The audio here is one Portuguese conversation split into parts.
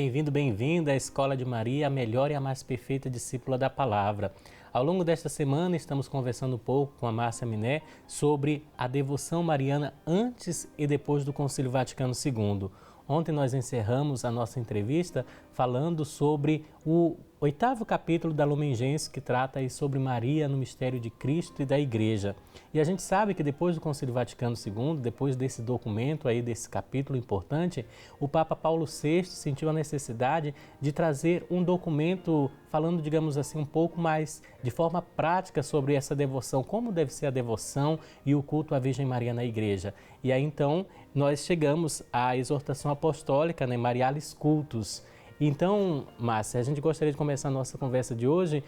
Bem-vindo, bem-vinda à Escola de Maria, a melhor e a mais perfeita discípula da Palavra. Ao longo desta semana estamos conversando um pouco com a Márcia Miné sobre a devoção mariana antes e depois do Concílio Vaticano II. Ontem nós encerramos a nossa entrevista falando sobre o 8º capítulo da Lumen Gentium, que trata aí sobre Maria no mistério de Cristo e da Igreja. E a gente sabe que depois do Concílio Vaticano II, depois desse documento aí, desse capítulo importante, o Papa Paulo VI sentiu a necessidade de trazer um documento falando, digamos assim, um pouco mais de forma prática sobre essa devoção, como deve ser a devoção e o culto à Virgem Maria na Igreja. E aí então nós chegamos à exortação apostólica, né, Marialis Cultus. Então, Márcia, a gente gostaria de começar a nossa conversa de hoje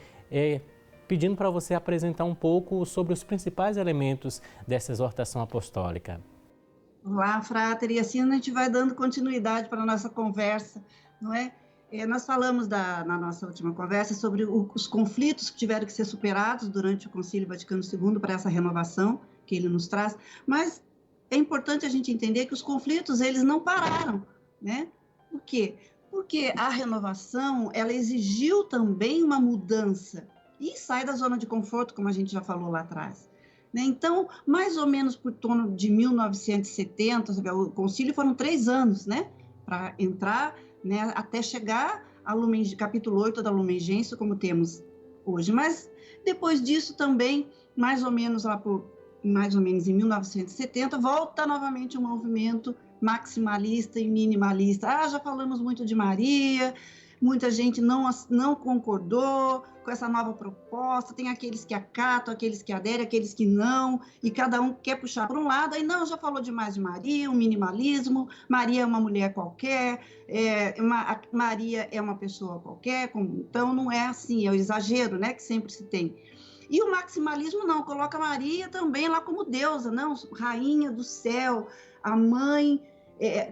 pedindo para você apresentar um pouco sobre os principais elementos dessa exortação apostólica. Olá, Frater, e assim a gente vai dando continuidade para a nossa conversa, não é? Nós falamos na nossa última conversa sobre os conflitos que tiveram que ser superados durante o Concílio Vaticano II para essa renovação que ele nos traz, mas é importante a gente entender que os conflitos, eles não pararam, né? Por quê? Porque a renovação, ela exigiu também uma mudança e sai da zona de conforto, como a gente já falou lá atrás. Então, mais ou menos por torno de 1970, o concílio foram 3 anos, né, para entrar, né, até chegar ao capítulo 8 da Lumen Gentium, como temos hoje. Mas depois disso também, mais ou menos em 1970, volta novamente o movimento maximalista e minimalista. Já falamos muito de Maria, muita gente não concordou com essa nova proposta, tem aqueles que acatam, aqueles que aderem, aqueles que não, e cada um quer puxar para um lado, aí não, já falou demais de Maria, o minimalismo, Maria é uma mulher qualquer, Maria é uma pessoa qualquer, então não é assim, é o exagero, né, que sempre se tem. E o maximalismo não, coloca Maria também lá como deusa, não, rainha do céu, a mãe,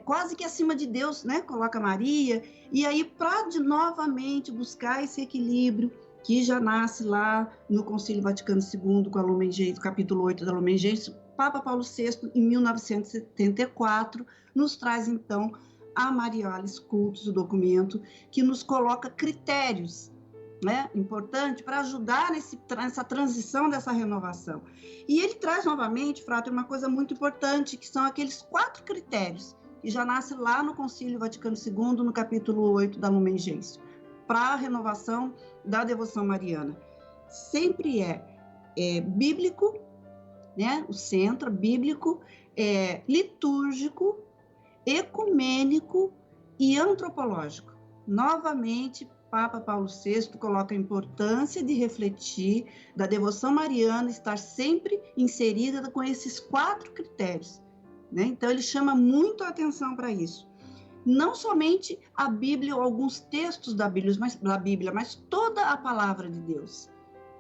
quase que acima de Deus, né, coloca Maria, e aí para novamente buscar esse equilíbrio que já nasce lá no Concílio Vaticano II, com a Lumen Gentium, capítulo 8 da Lumen Gentium, Papa Paulo VI, em 1974, nos traz então a Marialis Cultus, o documento que nos coloca critérios, né, importante para ajudar nessa transição dessa renovação. E ele traz novamente, Frater, uma coisa muito importante, que são aqueles 4 critérios, que já nasce lá no Concílio Vaticano II, no capítulo 8 da Lumen Gentium, para a renovação da devoção mariana. Sempre é bíblico, né, o centro bíblico, litúrgico, ecumênico e antropológico. Novamente, Papa Paulo VI coloca a importância de refletir da devoção mariana, estar sempre inserida com esses 4 critérios, né? Então, ele chama muito a atenção para isso. Não somente a Bíblia ou alguns textos da Bíblia, mas toda a palavra de Deus,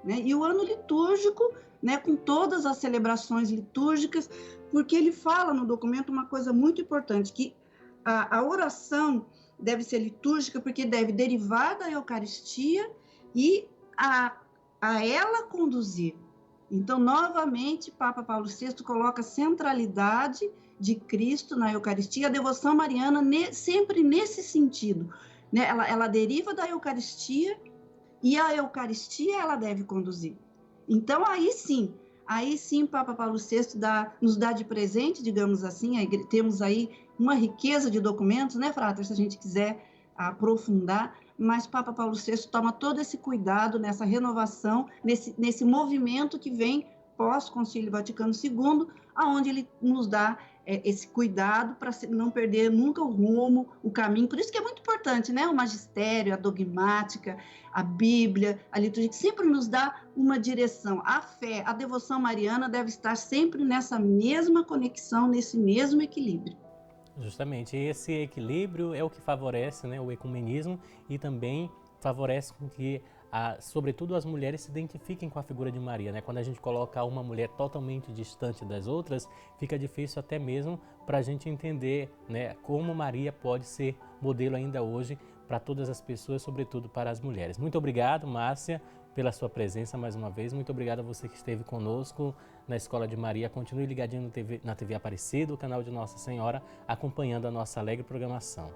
né? E o ano litúrgico, né, com todas as celebrações litúrgicas, porque ele fala no documento uma coisa muito importante, que a oração deve ser litúrgica porque deve derivar da Eucaristia e a ela conduzir. Então, novamente, Papa Paulo VI coloca a centralidade de Cristo na Eucaristia, a devoção mariana sempre nesse sentido, né? Ela deriva da Eucaristia e a Eucaristia ela deve conduzir. Então, aí sim, Papa Paulo VI nos dá de presente, digamos assim, temos aí uma riqueza de documentos, né, Frater, se a gente quiser aprofundar, mas Papa Paulo VI toma todo esse cuidado nessa renovação, nesse movimento que vem pós-Concílio Vaticano II, aonde ele nos dá esse cuidado para não perder nunca o rumo, o caminho. Por isso que é muito importante, né? O magistério, a dogmática, a Bíblia, a liturgia, que sempre nos dá uma direção. A fé, a devoção mariana deve estar sempre nessa mesma conexão, nesse mesmo equilíbrio. Justamente, esse equilíbrio é o que favorece, né, o ecumenismo e também favorece com que, sobretudo, as mulheres se identifiquem com a figura de Maria, né? Quando a gente coloca uma mulher totalmente distante das outras, fica difícil até mesmo para a gente entender, né, como Maria pode ser modelo ainda hoje para todas as pessoas, sobretudo para as mulheres. Muito obrigado, Márcia, pela sua presença mais uma vez. Muito obrigado a você que esteve conosco na Escola de Maria. Continue ligadinho na TV Aparecida, o canal de Nossa Senhora, acompanhando a nossa alegre programação.